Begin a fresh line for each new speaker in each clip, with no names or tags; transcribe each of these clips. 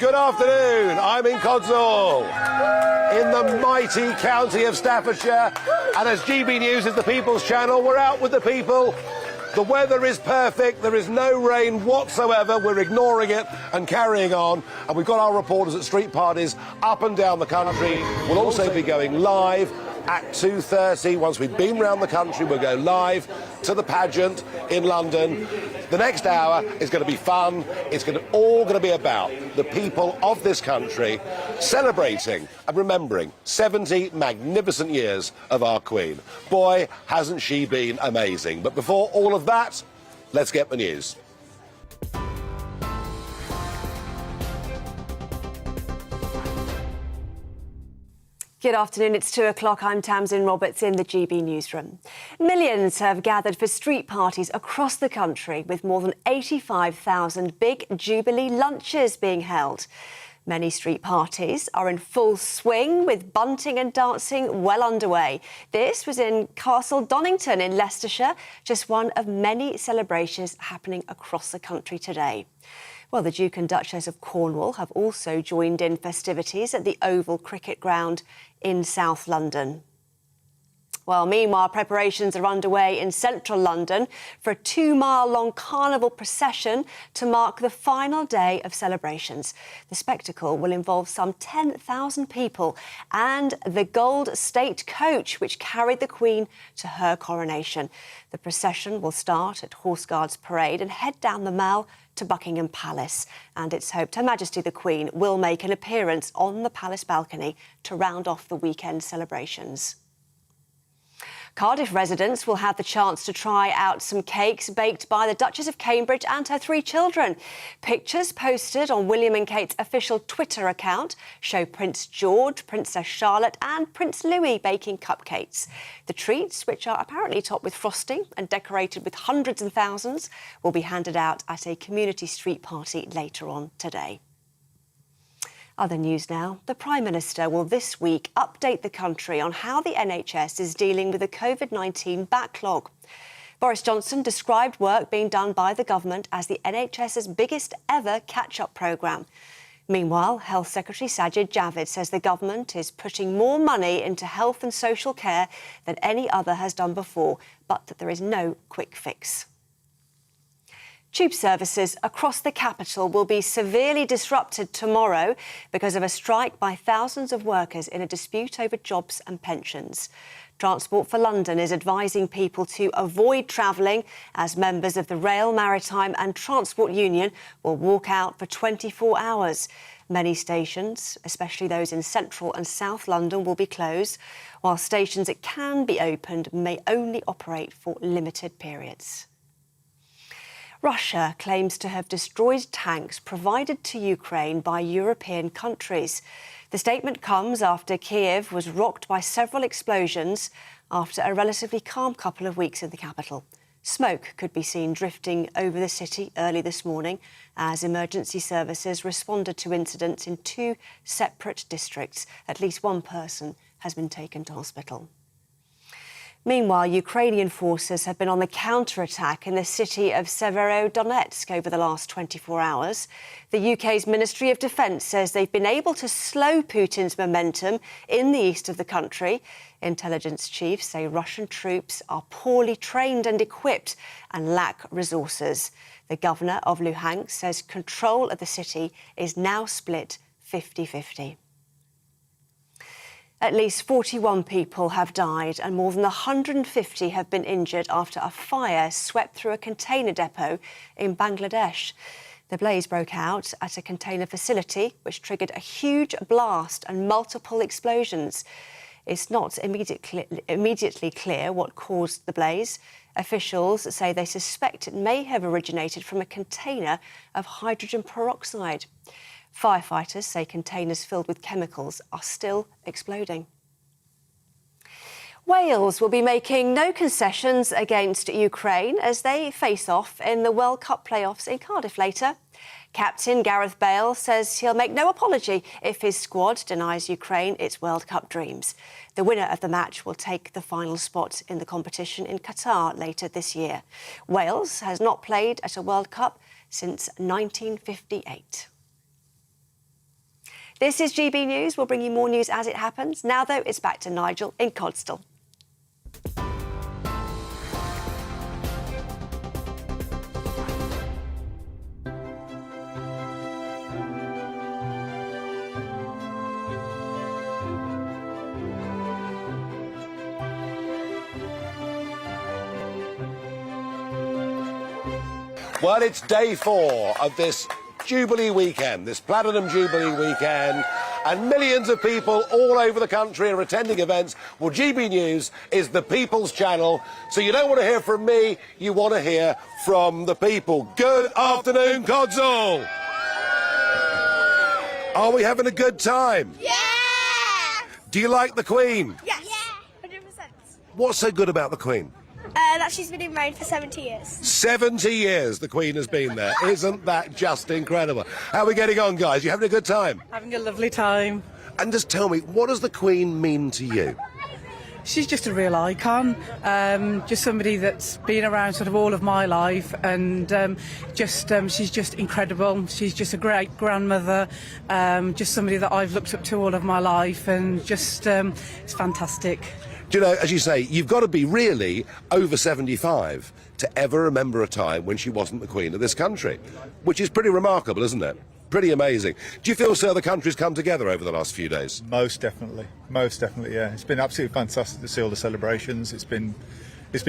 Good afternoon. I'm in Codsall, in the mighty county of Staffordshire. And as GB News is the People's Channel, we're out with the people. The weather is perfect. There is no rain whatsoever. We're ignoring it and carrying on. And we've got our reporters at street parties up and down the country. We'll also be going live at 2:30. Once we've been round the country, we'll go live to the pageant in London. The next hour is going to be fun. It's all going to be about the people of this country celebrating and remembering 70 magnificent years of our Queen. Boy, hasn't she been amazing. But before all of that, let's get the news.
Good afternoon, it's 2 o'clock. I'm Tamsin Roberts in the GB newsroom. Millions have gathered for street parties across the country, with more than 85,000 big Jubilee lunches being held. Many street parties are in full swing, with bunting and dancing well underway. This was in Castle Donington in Leicestershire, just one of many celebrations happening across the country today. Well, the Duke and Duchess of Cornwall have also joined in festivities at the Oval Cricket Ground in South London. Well, meanwhile, preparations are underway in central London for a 2-mile-long carnival procession to mark the final day of celebrations. The spectacle will involve some 10,000 people and the gold state coach, which carried the Queen to her coronation. The procession will start at Horse Guards Parade and head down the Mall to Buckingham Palace. And it's hoped Her Majesty the Queen will make an appearance on the palace balcony to round off the weekend celebrations. Cardiff residents will have the chance to try out some cakes baked by the Duchess of Cambridge and her 3 children. Pictures posted on William and Kate's official Twitter account show Prince George, Princess Charlotte and Prince Louis baking cupcakes. The treats, which are apparently topped with frosting and decorated with hundreds and thousands, will be handed out at a community street party later on today. Other news now. The Prime Minister will this week update the country on how the NHS is dealing with the COVID-19 backlog. Boris Johnson described work being done by the government as the NHS's biggest ever catch-up programme. Meanwhile, Health Secretary Sajid Javid says the government is putting more money into health and social care than any other has done before, but that there is no quick fix. Tube services across the capital will be severely disrupted tomorrow because of a strike by thousands of workers in a dispute over jobs and pensions. Transport for London is advising people to avoid travelling as members of the Rail, Maritime and Transport Union will walk out for 24 hours. Many stations, especially those in central and south London, will be closed, while stations that can be opened may only operate for limited periods. Russia claims to have destroyed tanks provided to Ukraine by European countries. The statement comes after Kiev was rocked by several explosions after a relatively calm couple of weeks in the capital. Smoke could be seen drifting over the city early this morning as emergency services responded to incidents in 2 separate districts. At least 1 person has been taken to hospital. Meanwhile, Ukrainian forces have been on the counter-attack in the city of Severodonetsk over the last 24 hours. The UK's Ministry of Defence says they've been able to slow Putin's momentum in the east of the country. Intelligence chiefs say Russian troops are poorly trained and equipped and lack resources. The governor of Luhansk says control of the city is now split 50-50. At least 41 people have died and more than 150 have been injured after a fire swept through a container depot in Bangladesh. The blaze broke out at a container facility, which triggered a huge blast and multiple explosions. It's not immediately clear what caused the blaze. Officials say they suspect it may have originated from a container of hydrogen peroxide. Firefighters say containers filled with chemicals are still exploding. Wales will be making no concessions against Ukraine as they face off in the World Cup playoffs in Cardiff later. Captain Gareth Bale says he'll make no apology if his squad denies Ukraine its World Cup dreams. The winner of the match will take the final spot in the competition in Qatar later this year. Wales has not played at a World Cup since 1958. This is GB News. We'll bring you more news as it happens. Now, though, it's back to Nigel in Codsall.
Well, it's day 4 of this Jubilee weekend, this Platinum Jubilee weekend, and millions of people all over the country are attending events. Well, GB News is the people's channel, so you don't want to hear from me, you want to hear from the people. Good afternoon, Codsall! Are we having a good time?
Yeah!
Do you like the Queen?
Yes. 100%.
What's so good about the Queen?
That she's been married for 70 years.
70 years the Queen has been there. Isn't that just incredible? How are we getting on, guys? You having a good time?
Having a lovely time.
And just tell me, what does the Queen mean to you?
She's just a real icon, just somebody that's been around sort of all of my life, and she's just incredible. She's just a great grandmother, just somebody that I've looked up to all of my life, and just it's fantastic.
Do you know, as you say, you've got to be really over 75 to ever remember a time when she wasn't the Queen of this country, which is pretty remarkable, isn't it? Pretty amazing. Do you feel, sir, the country's come together over the last few days?
Most definitely, yeah. It's been absolutely fantastic to see all the celebrations. It's been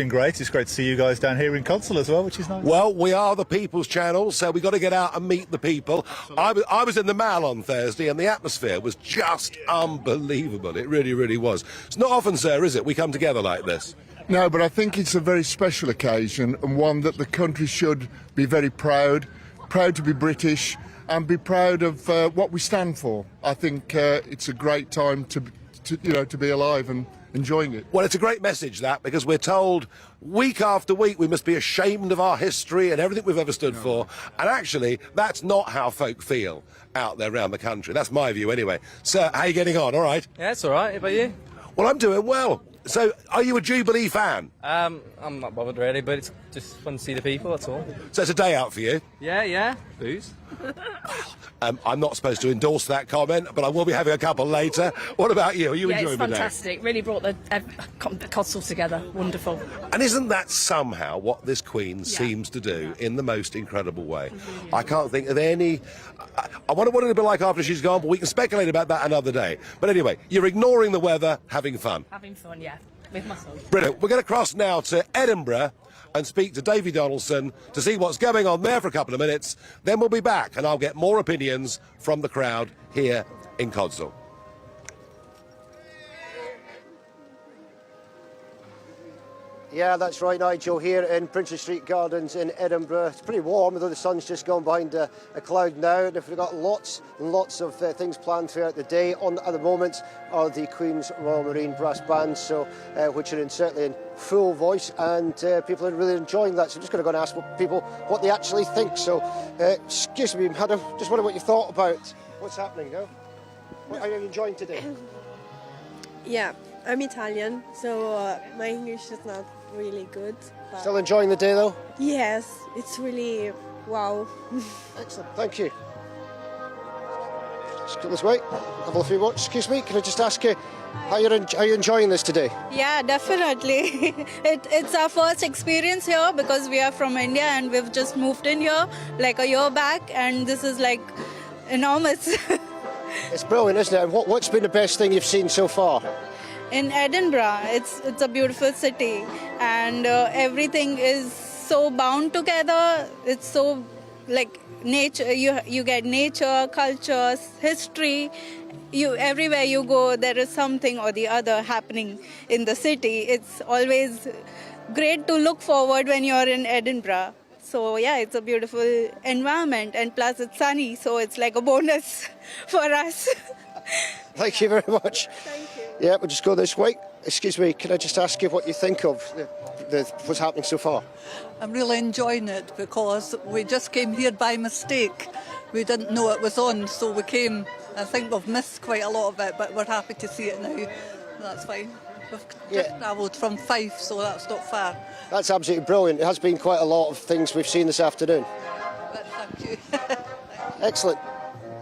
great. It's great to see you guys down here in Codsall as well, which is nice.
Well, we are the People's Channel, so we've got to get out and meet the people. I was in the Mall on Thursday, and the atmosphere was just unbelievable. It really, really was. It's not often, sir, is it, we come together like this?
No, but I think it's a very special occasion, and one that the country should be very proud to be British, and be proud of what we stand for. I think it's a great time to be alive and enjoying it.
Well, it's a great message, that, because we're told week after week we must be ashamed of our history and everything we've ever stood for. And actually, that's not how folk feel out there around the country. That's my view anyway. Sir, how are you getting on? All right?
Yeah, it's all right. How about you?
Well, I'm doing well. So, are you a Jubilee fan?
I'm not bothered really, but it's just fun to see the people, that's all.
So it's a day out for you?
Yeah. Booze.
I'm not supposed to endorse that comment, but I will be having a couple later. What about you? Are you enjoying the day?
It's fantastic. Really brought the Codsall together. Wonderful.
And isn't that somehow what this Queen seems to do in the most incredible way? I can't think of any... I wonder what it'll be like after she's gone, but we can speculate about that another day. But anyway, you're ignoring the weather, having fun.
Having fun, yeah. With my son.
Brilliant. We're going to cross now to Edinburgh and speak to Davy Donaldson to see what's going on there for a couple of minutes. Then we'll be back and I'll get more opinions from the crowd here in Codsall.
Yeah, that's right, Nigel, here in Princess Street Gardens in Edinburgh. It's pretty warm, although the sun's just gone behind a cloud now. And we've got lots and lots of things planned throughout the day. On at the moment are the Queen's Royal Marine Brass Bands, which are certainly in full voice, and people are really enjoying that. So I'm just going to go and ask people what they actually think. So, excuse me, madam, just wonder what you thought about what's happening, no? What are you enjoying today?
Yeah, I'm Italian, so my English is not really good. But
Still enjoying the day, though?
yes, it's really wow.
Excellent, thank you. Just go this way, have a few more. Excuse me, can I just ask you how you're enjoying this today?
Yeah, definitely. It's our first experience here because we are from India and we've just moved in here like a year back, and this is like enormous.
It's brilliant, isn't it? And what's been the best thing you've seen so far?
In Edinburgh, it's a beautiful city, and everything is so bound together. It's so like nature. You get nature, culture, history. Everywhere you go, there is something or the other happening in the city. It's always great to look forward when you're in Edinburgh. So yeah, it's a beautiful environment, and plus it's sunny, so it's like a bonus for us.
Thank you very much.
Thank you.
Yeah, we'll just go this way. Excuse me, can I just ask you what you think of what's happening so far?
I'm really enjoying it because we just came here by mistake. We didn't know it was on, so we came. I think we've missed quite a lot of it, but we're happy to see it now. That's fine. We've just travelled from Fife, so that's not far.
That's absolutely brilliant. It has been quite a lot of things we've seen this afternoon.
But thank you.
Excellent.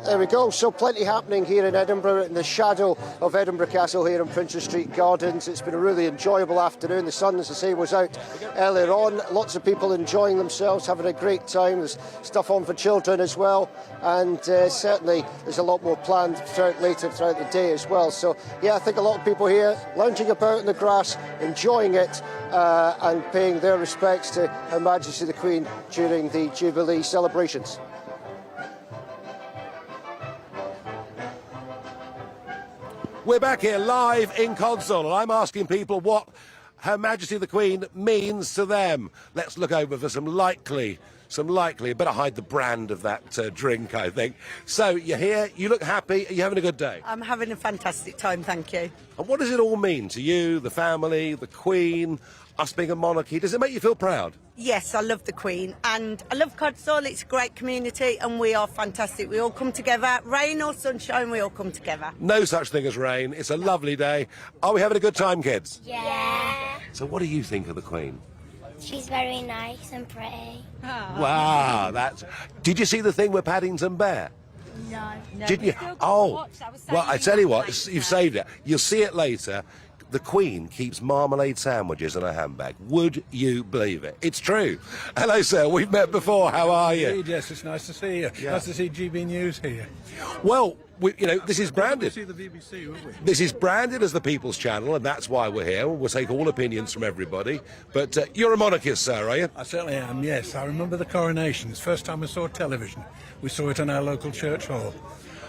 There we go. So plenty happening here in Edinburgh, in the shadow of Edinburgh Castle here in Princess Street Gardens. It's been a really enjoyable afternoon. The sun, as I say, was out earlier on. Lots of people enjoying themselves, having a great time. There's stuff on for children as well. And certainly there's a lot more planned later throughout the day as well. So, yeah, I think a lot of people here lounging about in the grass, enjoying it and paying their respects to Her Majesty the Queen during the Jubilee celebrations.
We're back here live in Console, and I'm asking people what Her Majesty the Queen means to them. Let's look over for some likely. Better hide the brand of that drink, I think. So, you're here, you look happy, are you having a good day?
I'm having a fantastic time, thank you.
And what does it all mean to you, the family, the Queen, us being a monarchy? Does it make you feel proud?
Yes, I love the Queen and I love Codsall. It's a great community and we are fantastic. We all come together, rain or sunshine, we all come together.
No such thing as rain. It's a lovely day. Are we having a good time, kids?
Yeah.
So what do you think of the Queen?
She's very nice and pretty.
Wow, that's... Did you see the thing with Paddington Bear?
No.
Didn't you? Oh, well, I tell you what, you've saved it. You'll see it later. The Queen keeps marmalade sandwiches in her handbag. Would you believe it? It's true. Hello, sir. We've met before. How are you?
Indeed, yes, it's nice to see you.
Yeah.
Nice to see GB News here.
Well, this is branded.
We'll see the BBC, won't we?
This is branded as the People's Channel, and that's why we're here. We'll take all opinions from everybody. But you're a monarchist, sir, are you?
I certainly am, yes. I remember the coronation. It's the first time I saw television. We saw it in our local church hall.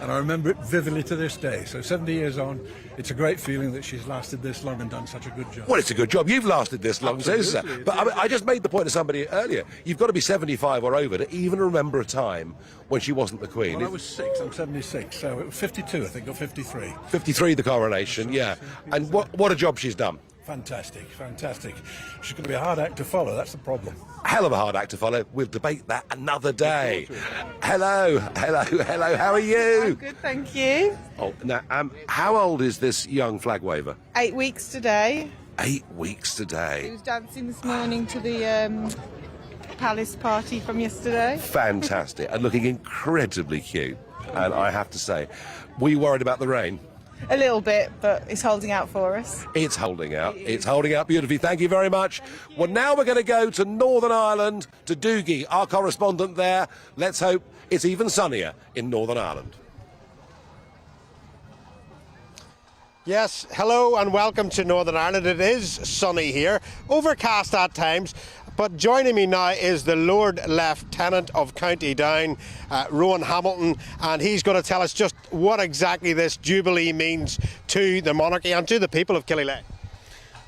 And I remember it vividly to this day. So 70 years on, it's a great feeling that she's lasted this long and done such a good job.
Well, it's a good job. You've lasted this long, too, sir. But I just made the point to somebody earlier. You've got to be 75 or over to even remember a time when she wasn't the Queen.
Well, I was 6. I'm 76. So it was 52, I think, or 53.
53, the coronation, yeah. And what a job she's done.
Fantastic, fantastic. She's going to be a hard act to follow, that's the problem.
Hell of a hard act to follow. We'll debate that another day. Hello, how are you?
I'm good, thank you.
Oh, now, how old is this young flag waver?
8 weeks today.
8 weeks today.
He was dancing this morning to the palace party from yesterday.
Fantastic, and looking incredibly cute. And I have to say, were you worried about the rain?
A little bit, but it's holding out for us.
It's holding out. It's holding out beautifully. Thank you very much. Well, now we're going to go to Northern Ireland, to Doogie, our correspondent there. Let's hope it's even sunnier in Northern Ireland.
Yes, hello and welcome to Northern Ireland. It is sunny here, overcast at times. But joining me now is the Lord Lieutenant of County Down, Rowan Hamilton, and he's going to tell us just what exactly this Jubilee means to the monarchy and to the people of Killyleagh.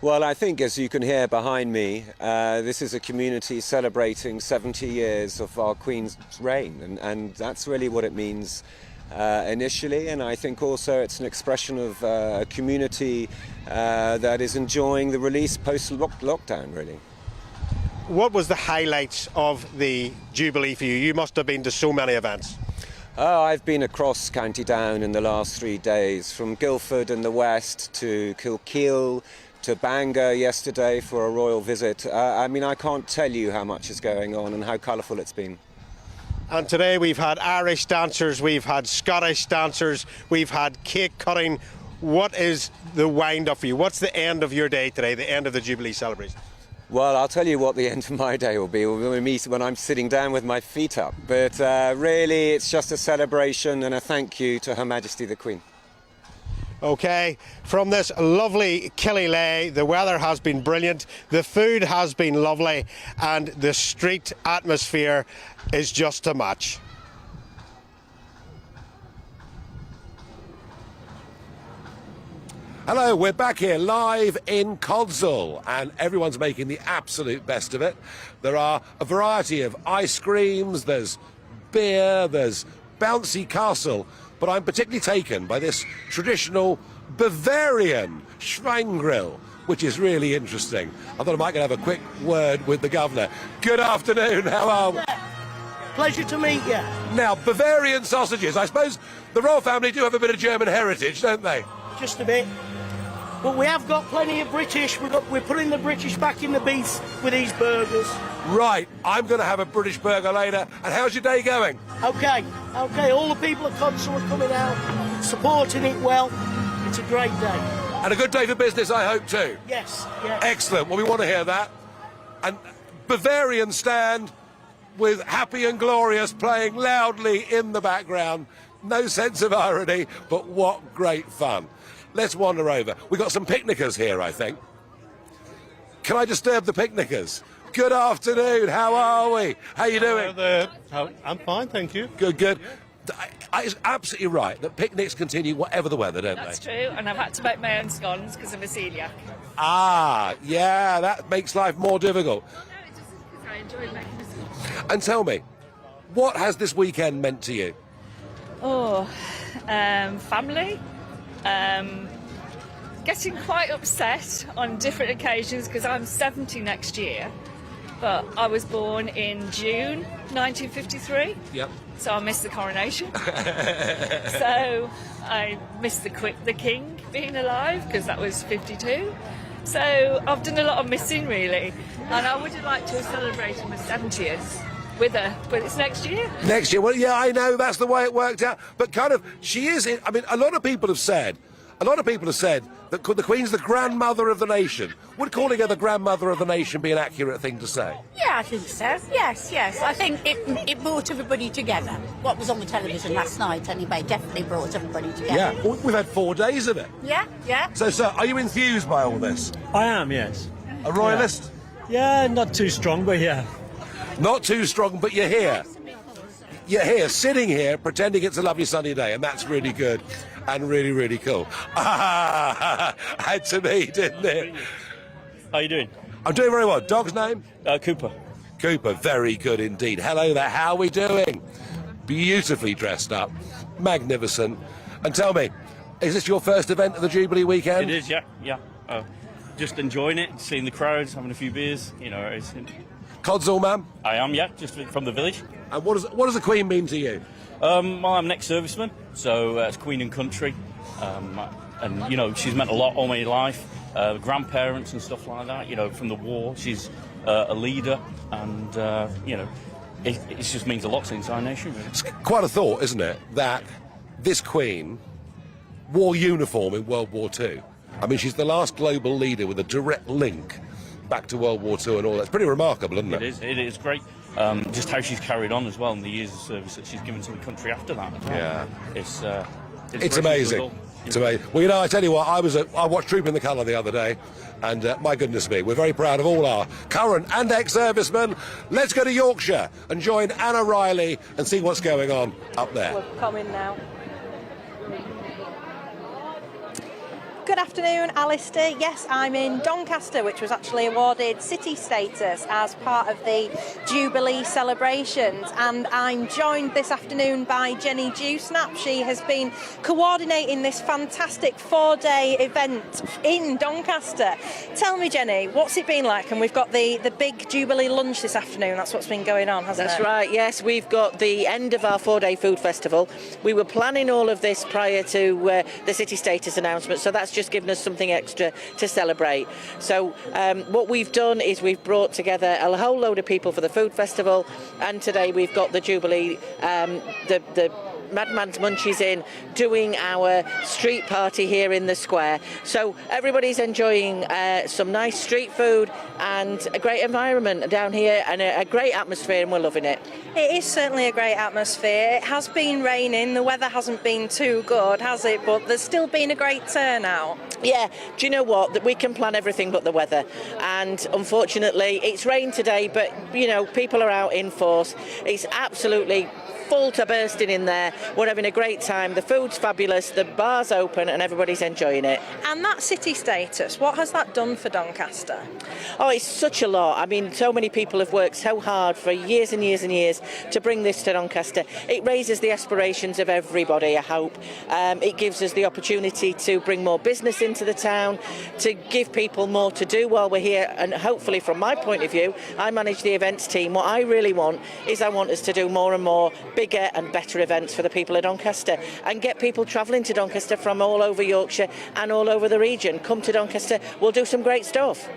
Well, I think, as you can hear behind me, this is a community celebrating 70 years of our Queen's reign, and that's really what it means initially, and I think also it's an expression of a community that is enjoying the release post-lockdown, really.
What was the highlights of the Jubilee for you? You must have been to so many events.
Oh, I've been across County Down in the last 3 days, from Guildford in the west to Kilkeel to Bangor yesterday for a royal visit. I mean, I can't tell you how much is going on and how colourful it's been.
And today we've had Irish dancers, we've had Scottish dancers, we've had cake cutting. What is the wind up for you? What's the end of your day today, the end of the Jubilee celebration?
Well, I'll tell you what the end of my day will be when I'm sitting down with my feet up. But really, it's just a celebration and a thank you to Her Majesty the Queen.
OK, from this lovely Killyleagh, the weather has been brilliant, the food has been lovely, and the street atmosphere is just a match.
Hello, we're back here live in Codsall, and everyone's making the absolute best of it. There are a variety of ice creams, there's beer, there's bouncy castle, but I'm particularly taken by this traditional Bavarian Schweingrill, which is really interesting. I thought I might have a quick word with the governor. Good afternoon, how are we?
Pleasure to meet you.
Now, Bavarian sausages, I suppose the royal family do have a bit of German heritage, don't they?
Just a bit. But we have got plenty of British. We're putting the British back in the beef with these burgers.
Right, I'm going to have a British burger later. And how's your day going?
Okay, all the people at Console are coming out, supporting it well. It's a great day.
And a good day for business, I hope, too.
Yes.
Excellent. Well, we want to hear that. And Bavarian stand with Happy and Glorious playing loudly in the background. No sense of irony, but what great fun. Let's wander over. We've got some picnickers here, I think. Can I disturb the picnickers? Good afternoon. How are we? How you doing?
I'm fine, thank you.
Good. It's absolutely right that picnics continue whatever the weather, don't
That's
they?
true, and I've had to make my own scones because I'm a celiac.
Ah, yeah, that makes life more difficult.
No, it's just because I enjoy making the scones.
And tell me, what has this weekend meant to you?
Family. Getting quite upset on different occasions because I'm 70 next year, but I was born in June 1953.
Yep.
So I missed the coronation. So I missed the king being alive because that was 52. So I've done a lot of missing, really, and I would have liked to have celebrated my 70th with her, but it's next year.
Next year, well, yeah, I know that's the way it worked out, but kind of, she is. I mean, a lot of people have said that the Queen's the grandmother of the nation. Would calling her the grandmother of the nation be an accurate thing to say?
Yeah, I think so. Yes. I think it brought everybody together. What was on the television last night, anyway, definitely brought everybody together.
Yeah, well, we've had 4 days of it.
Yeah.
So, sir, are you enthused by all this?
I am, yes.
A royalist?
Yeah, not too strong, but yeah.
Not too strong, but you're here. You're here, sitting here, pretending it's a lovely sunny day, and that's really good and really, really cool. Had to be, didn't it?
How you doing?
I'm doing very well. Dog's name?
Cooper.
Cooper, very good indeed. Hello there, how are we doing? Beautifully dressed up, magnificent. And tell me, is this your first event of the Jubilee weekend?
It is, yeah. Just enjoying it, seeing the crowds, having a few beers,
Codsall, ma'am?
I am, yeah, just from the village.
And what does the Queen mean to you?
Well, I'm an ex-serviceman, so it's Queen and country. And, she's meant a lot all my life. Grandparents and stuff like that, from the war. She's a leader, and, it just means a lot to the entire nation, really.
It's quite a thought, isn't it, that this Queen wore uniform in World War II. I mean, she's the last global leader with a direct link back to World War II and all that. It's pretty remarkable, isn't it?
It is great. Just how she's carried on as well, and the years of service that she's given to the country after that.
Yeah.
It's
amazing. It's amazing. Well, I tell you what, I watched Troop in the Colour the other day, and my goodness me, we're very proud of all our current and ex-servicemen. Let's go to Yorkshire and join Anna Riley and see what's going on up there.
We're coming now. Good afternoon, Alistair. Yes, I'm in Doncaster, which was actually awarded city status as part of the Jubilee celebrations, and I'm joined this afternoon by Jenny Dewsnap. She has been coordinating this fantastic 4-day event in Doncaster. Tell me, Jenny, what's it been like? And we've got the big Jubilee lunch this afternoon. That's what's been going on, hasn't it?
That's right, yes. We've got the end of our 4-day food festival. We were planning all of this prior to the city status announcement, so that's just given us something extra to celebrate. So what we've done is we've brought together a whole load of people for the food festival, and today we've got the Jubilee, the Madman's Munchies in, doing our street party here in the square. So everybody's enjoying some nice street food and a great environment down here, and a great atmosphere, and we're loving it.
It is certainly a great atmosphere. It has been raining, the weather hasn't been too good, has it? But there's still been a great turnout.
Yeah, do you know what? That we can plan everything but the weather, and unfortunately it's rained today, but people are out in force. It's absolutely full to bursting in there. We're having a great time. The food's fabulous, the bar's open, and everybody's enjoying it.
And that city status, what has that done for Doncaster?
Oh, it's such a lot. I mean, so many people have worked so hard for years and years and years to bring this to Doncaster. It raises the aspirations of everybody, I hope. It gives us the opportunity to bring more business into the town, to give people more to do while we're here, and hopefully, from my point of view, I manage the events team. What I really want is I want us to do more and more bigger and better events for the people of Doncaster, and get people travelling to Doncaster from all over Yorkshire and all over the region. Come to Doncaster, we'll do some great stuff.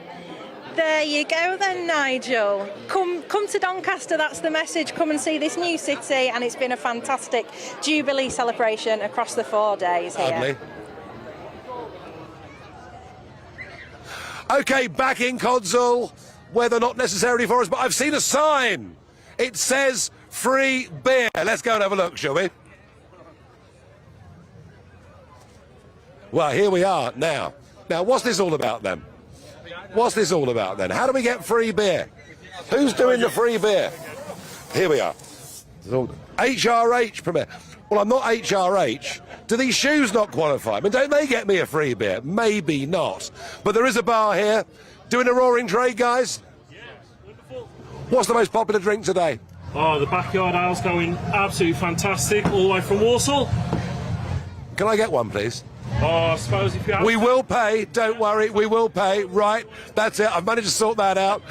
There you go then, Nigel. Come to Doncaster, that's the message. Come and see this new city, and it's been a fantastic Jubilee celebration across the 4 days here.
Lovely. OK, back in Codsall. Weather not necessarily for us, but I've seen a sign. It says free beer. Let's go and have a look, shall we? Well, here we are now. Now, what's this all about then? What's this all about then? How do we get free beer? Who's doing the free beer? Here we are. HRH Premier. Well, I'm not HRH. Do these shoes not qualify? I mean, don't they get me a free beer? Maybe not. But there is a bar here. Doing a roaring trade, guys? What's the most popular drink today?
Oh, the backyard ale's going absolutely fantastic, all the way from Walsall.
Can I get one, please?
Oh, I suppose if you have...
We will pay, don't worry, we will pay. Right, that's it, I've managed to sort that out.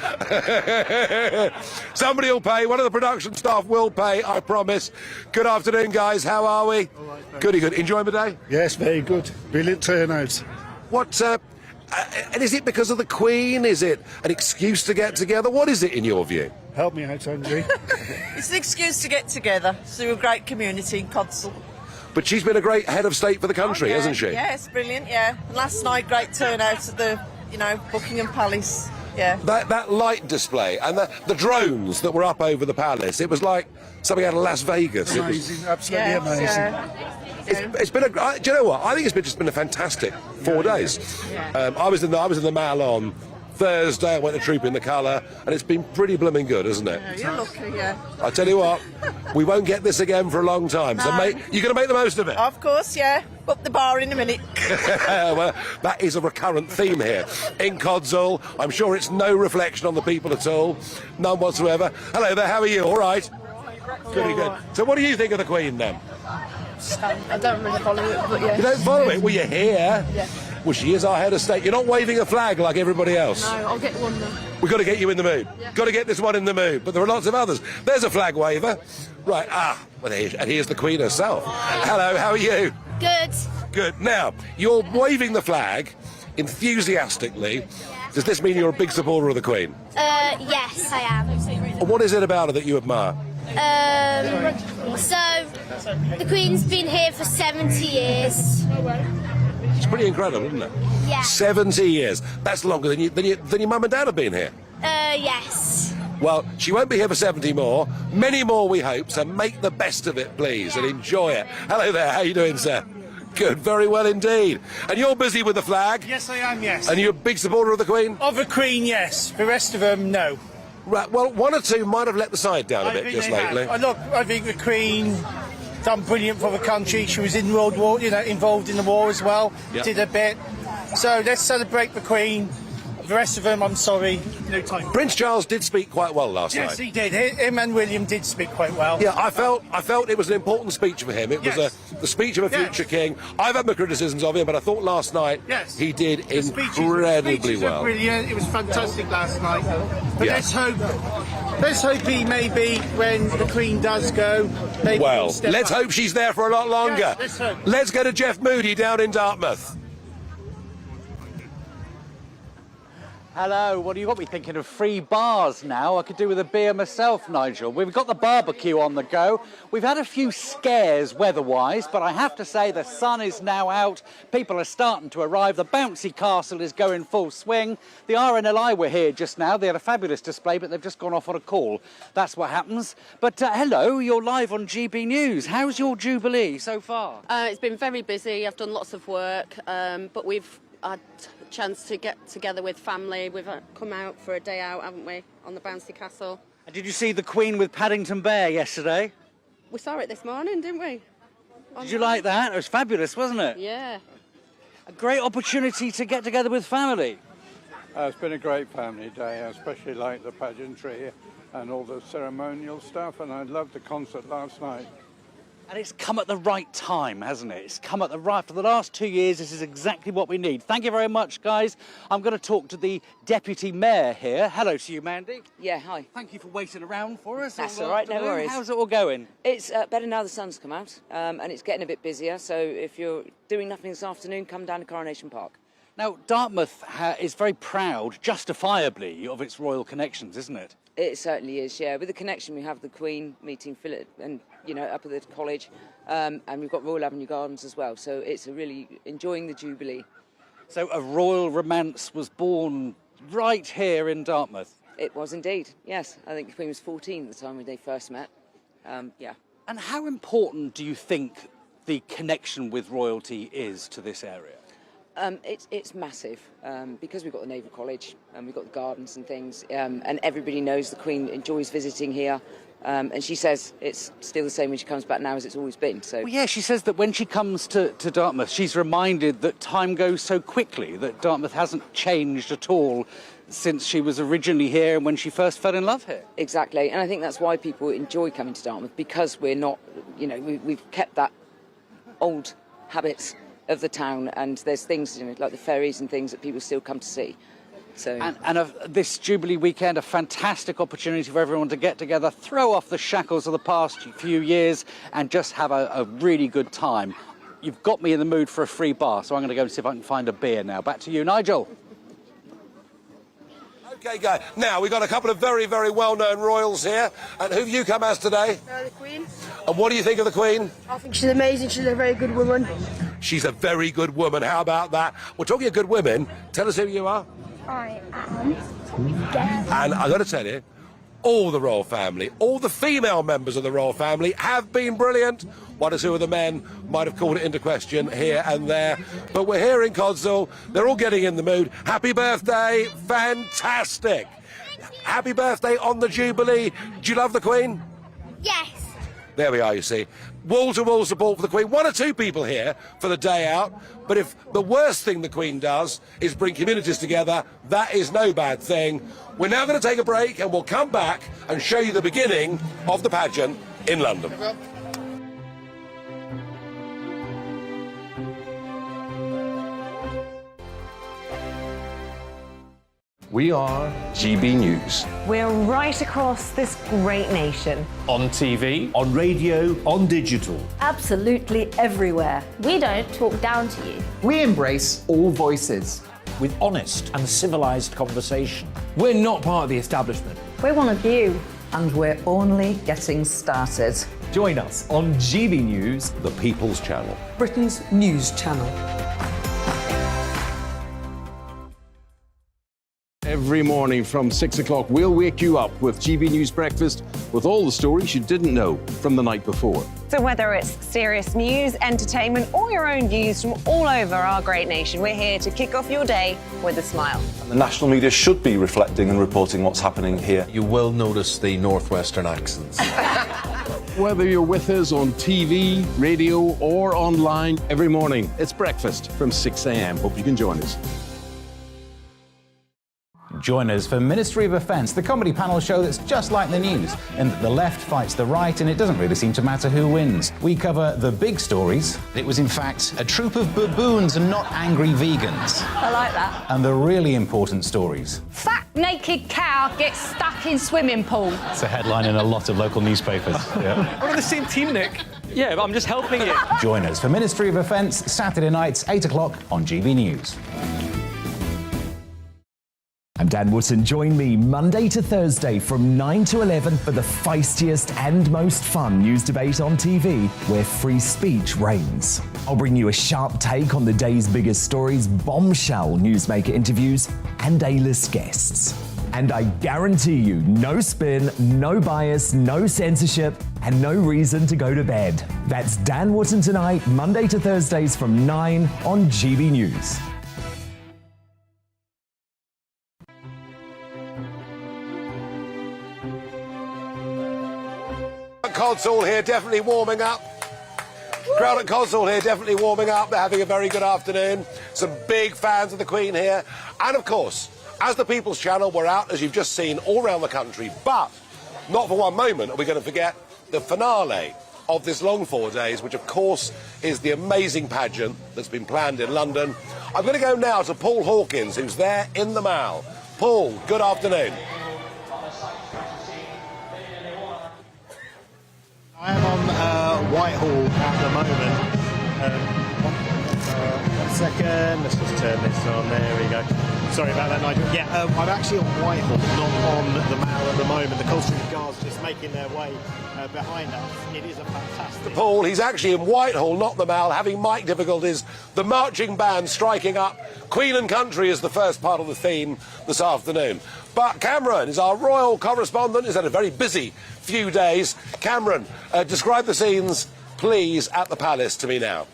Somebody will pay, one of the production staff will pay, I promise. Good afternoon, guys, how are we?
All right,
Goody good. Enjoying the day?
Yes, very good. Brilliant turnout.
What, and is it because of the Queen? Is it an excuse to get together? What is it in your view?
Help me out, Andrew.
It's an excuse to get together. It's a great community in Codsall.
But she's been a great head of state for the country, hasn't she?
Yeah, it's brilliant, yeah. And last night, great turnout at the, Buckingham Palace, yeah.
That light display and the drones that were up over the palace, it was like something out of Las Vegas.
Amazing, absolutely amazing.
Yeah.
It's been do you know what? I think it's just been a fantastic 4 days.
Yeah.
I was in the Mall on Thursday. I went to Troop in the Colour, and it's been pretty blooming good, isn't it?
Yeah, you're lucky, yeah.
I tell you what, we won't get this again for a long time. So, mate, you're going to make the most of it.
Of course, yeah. Up the bar in a minute.
Well, that is a recurrent theme here in Codsall. I'm sure it's no reflection on the people at all, none whatsoever. Hello there. How are you? All right. Pretty good. So, what do you think of the Queen then?
I don't really follow it, but yeah.
You don't follow it? Well, you're here.
Yeah.
Well, she is our head of state. You're not waving a flag like everybody else.
No, I'll get one then.
We've got to get you in the mood.
Yeah.
Got to get this one in the mood. But there are lots of others. There's a flag waver. Right, well, and here's the Queen herself. Hello, how are you?
Good.
Good. Now, you're waving the flag enthusiastically. Does this mean you're a big supporter of the Queen?
Yes, I am.
And what is it about her that you admire?
So, the Queen's been here for 70 years.
It's pretty incredible, isn't it?
Yeah.
70 years. That's longer than your mum and dad have been here.
Yes.
Well, she won't be here for 70 more. Many more, we hope, so make the best of it, please, and enjoy it. Hello there, how you doing, sir? Good, very well indeed. And you're busy with the flag?
Yes, I am, yes.
And you're a big supporter of the Queen?
Of the Queen, yes. The rest of them, no.
Right, well, one or two might have let the side down a bit just lately.
I think the Queen done brilliant for the country. She was in World War, involved in the war as well.
Yep.
Did a bit. So let's celebrate the Queen. The rest of them, I'm sorry, no time.
Prince Charles did speak quite well last night.
Yes, he did. Him and William did speak quite well.
Yeah, I felt it was an important speech for him. It was the speech of a future king. I've had my criticisms of him, but I thought last night he did incredibly well.
Brilliant. It was fantastic last night. But let's hope he maybe, when the Queen does go, maybe
well,
step
let's
up.
hope she's there for a lot longer.
Yes, let's hope.
Let's go to Jeff Moody down in Dartmouth.
Hello, what do you got me thinking of free bars now? I could do with a beer myself, Nigel. We've got the barbecue on the go. We've had a few scares weather-wise, but I have to say the sun is now out. People are starting to arrive. The bouncy castle is going full swing. The RNLI were here just now. They had a fabulous display, but they've just gone off on a call. That's what happens. But hello, you're live on GB News. How's your Jubilee so far?
It's been very busy. I've done lots of work, but we've had a chance to get together with family. We've come out for a day out, haven't we, on the bouncy castle.
And did you see the Queen with Paddington Bear yesterday?
We saw it this morning, didn't we?
Did you like that? It was fabulous, wasn't it?
Yeah.
A great opportunity to get together with family.
It's been a great family day. I especially like the pageantry and all the ceremonial stuff, and I loved the concert last night.
And it's come at the right time, hasn't it? It's come at the right... For the last 2 years, this is exactly what we need. Thank you very much, guys. I'm going to talk to the Deputy Mayor here. Hello to you, Mandy.
Yeah, hi.
Thank you for waiting around for us.
That's all right, no worries.
How's it all going?
It's better now the sun's come out, and it's getting a bit busier, so if you're doing nothing this afternoon, come down to Coronation Park.
Now, Dartmouth is very proud, justifiably, of its royal connections, isn't it?
It certainly is, yeah. With the connection, we have the Queen meeting Philip and, you know, up at the college, and we've got Royal Avenue Gardens as well, so it's a really enjoying the Jubilee.
So a royal romance was born right here in Dartmouth?
It was indeed, yes. I think the Queen was 14 at the time when they first met, yeah.
And how important do you think the connection with royalty is to this area?
It's massive because we've got the Naval College and we've got the gardens and things, and everybody knows the Queen enjoys visiting here, and she says it's still the same when she comes back now as it's always been. So
well, yeah, she says that when she comes to Dartmouth, she's reminded that time goes so quickly, that Dartmouth hasn't changed at all since she was originally here and when she first fell in love here.
Exactly, and I think that's why people enjoy coming to Dartmouth, because we're not, you know, we've kept that old habits of the town, and there's things, you know, like the ferries and things that people still come to see. So
and this Jubilee weekend, a fantastic opportunity for everyone to get together, throw off the shackles of the past few years, and just have a really good time. You've got me in the mood for a free bar, so I'm going to go and see if I can find a beer now. Back to you, Nigel.
Okay, guys. Now, we've got a couple of very, very well-known royals here. And who have you come as today?
The Queen.
And what do you think of the Queen?
I think she's amazing. She's a very good woman.
She's a very good woman. How about that? We're talking of good women. Tell us who you are.
I am.
And I've got to tell you, all the royal family, all the female members of the royal family have been brilliant. One or two of the men might have called it into question here and there. But we're here in Codsall. They're all getting in the mood. Happy birthday. Fantastic. Happy birthday on the Jubilee. Do you love the Queen?
Yes.
There we are, you see. Wall-to-wall support for the Queen. One or two people here for the day out. But if the worst thing the Queen does is bring communities together, that is no bad thing. We're now going to take a break and we'll come back and show you the beginning of the pageant in London.
We are GB News.
We're right across this great nation.
On TV, on radio, on digital.
Absolutely everywhere.
We don't talk down to you.
We embrace all voices.
With honest and civilised conversation.
We're not part of the establishment.
We're one of you.
And we're only getting started. Join us on GB News,
the People's Channel.
Britain's news channel.
Every morning from 6 o'clock, we'll wake you up with GB News Breakfast with all the stories you didn't know from the night before.
So whether it's serious news, entertainment, or your own views from all over our great nation, we're here to kick off your day with a smile.
The national media should be reflecting and reporting what's happening here.
You will notice the northwestern accents. Whether you're with us on TV, radio, or online, every morning, it's breakfast from 6 a.m. Hope you can join us.
Join us for Ministry of Offence, the comedy panel show that's just like the news, in that the left fights the right and it doesn't really seem to matter who wins. We cover the big stories. It was in fact a troop of baboons and not angry vegans.
I like that.
And the really important stories.
Fat naked cow gets stuck in swimming pool.
It's a headline in a lot of local newspapers. Yeah.
We're on the same team, Nick. Yeah, but I'm just helping you.
Join us for Ministry of Offence, Saturday nights, 8 o'clock on GB News.
I'm Dan Wootton. Join me Monday to Thursday from 9 to 11 for the feistiest and most fun news debate on TV, where free speech reigns. I'll bring you a sharp take on the day's biggest stories, bombshell newsmaker interviews, and A-list guests. And I guarantee you, no spin, no bias, no censorship, and no reason to go to bed. That's Dan Wootton Tonight, Monday to Thursdays from 9 on GB News.
Codsall here, definitely warming up. Crowd at Codsall here, definitely warming up. They're having a very good afternoon. Some big fans of the Queen here. And of course, as the People's Channel, we're out, as you've just seen, all around the country. But not for one moment are we going to forget the finale of this long 4 days, which of course is the amazing pageant that's been planned in London. I'm going to go now to Paul Hawkins, who's there in the Mall. Paul, good afternoon.
I am on Whitehall at the moment.
second. Let's just turn this on. There we go. Sorry about that, Nigel. Yeah, I'm actually on Whitehall, not on the Mall at the moment. The Coldstream Guards just making their way behind us. It is a fantastic...
Paul, he's actually in Whitehall, not the Mall, having mic difficulties. The marching band striking up. Queen and Country is the first part of the theme this afternoon. But Cameron is our royal correspondent. He's had a very busy few days. Cameron, describe the scenes, please, at the Palace to me now.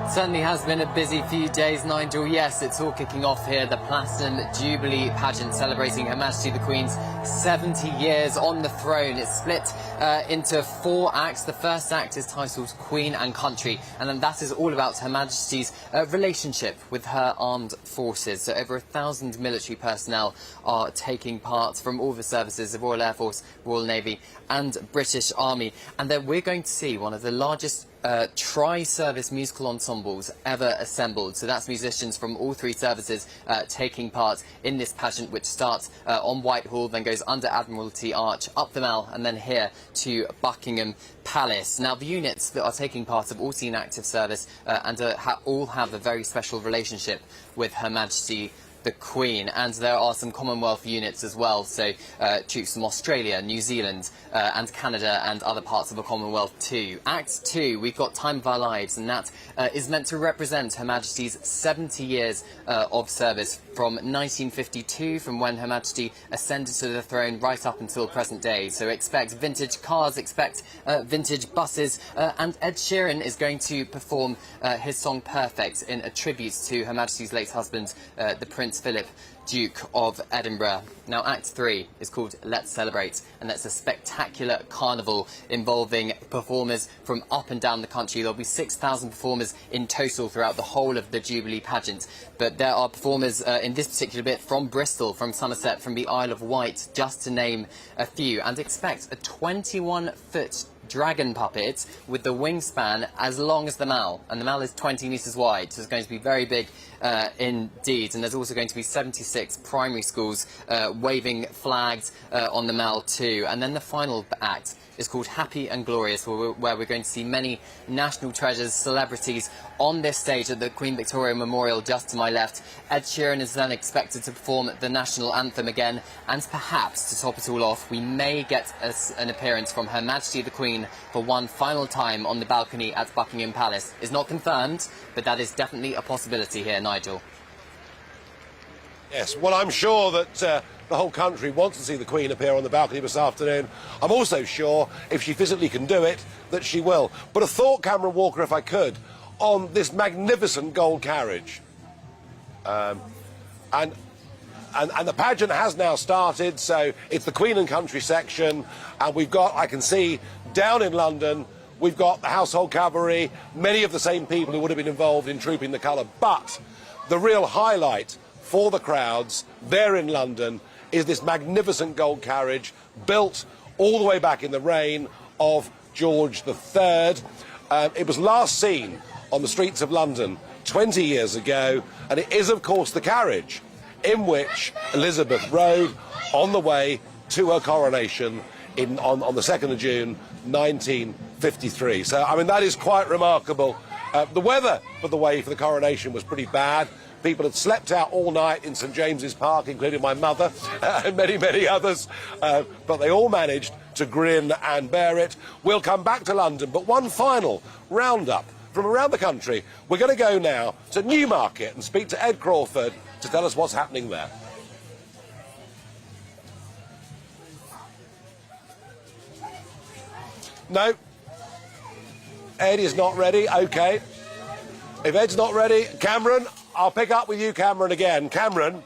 Certainly has been a busy few days, Nigel. Yes, it's all kicking off here. The Platinum Jubilee Pageant celebrating Her Majesty the Queen's 70 years on the throne. It's split into 4 acts. The first act is titled Queen and Country, and then that is all about Her Majesty's relationship with her armed forces. So over 1,000 military personnel are taking part from all the services, the Royal Air Force, Royal Navy and British Army. And then we're going to see one of the largest tri-service musical ensembles ever assembled. So that's musicians from all 3 services taking part in this pageant, which starts on Whitehall, then goes under Admiralty Arch, up the Mall, and then here to Buckingham Palace. Now, the units that are taking part have all seen active service and all have a very special relationship with Her Majesty the Queen, and there are some Commonwealth units as well, so troops from Australia, New Zealand and Canada and other parts of the Commonwealth too. Act 2, we've got Time of Our Lives, and that is meant to represent Her Majesty's 70 years of service from 1952, from when Her Majesty ascended to the throne right up until present day. So expect vintage cars, expect vintage buses, and Ed Sheeran is going to perform his song Perfect in a tribute to Her Majesty's late husband, the Prince Philip, Duke of Edinburgh. Now, Act 3 is called Let's Celebrate, and that's a spectacular carnival involving performers from up and down the country. There'll be 6,000 performers in total throughout the whole of the Jubilee pageant, but there are performers in this particular bit from Bristol, from Somerset, from the Isle of Wight, just to name a few. And expect a 21-foot dragon puppet with the wingspan as long as the Mall, and the Mall is 20 metres wide, so it's going to be very big indeed. And there's also going to be 76 primary schools waving flags on the Mall too. And then the final act is called Happy and Glorious, where we're going to see many national treasures, celebrities on this stage at the Queen Victoria Memorial just to my left. Ed Sheeran is then expected to perform the national anthem again, and perhaps, to top it all off, we may get an appearance from Her Majesty the Queen for one final time on the balcony at Buckingham Palace. It's not confirmed, but that is definitely a possibility here, Nigel.
Yes, well, I'm sure that the whole country wants to see the Queen appear on the balcony this afternoon. I'm also sure, if she physically can do it, that she will. But a thought, Cameron Walker, if I could, on this magnificent gold carriage. And the pageant has now started, so it's the Queen and Country section, and we've got, I can see, down in London, we've got the Household Cavalry, many of the same people who would have been involved in Trooping the Colour. But the real highlight for the crowds there in London is this magnificent gold carriage built all the way back in the reign of George III. It was last seen on the streets of London 20 years ago, and it is, of course, the carriage in which Elizabeth rode on the way to her coronation on the 2nd of June 1953. So, I mean, that is quite remarkable. The weather, by the way, for the coronation was pretty bad. People had slept out all night in St James's Park, including my mother and many, many others. But they all managed to grin and bear it. We'll come back to London, but one final roundup from around the country. We're going to go now to Newmarket and speak to Ed Crawford to tell us what's happening there. No. Ed is not ready. OK. If Ed's not ready, Cameron, I'll pick up with you, Cameron, again. Cameron.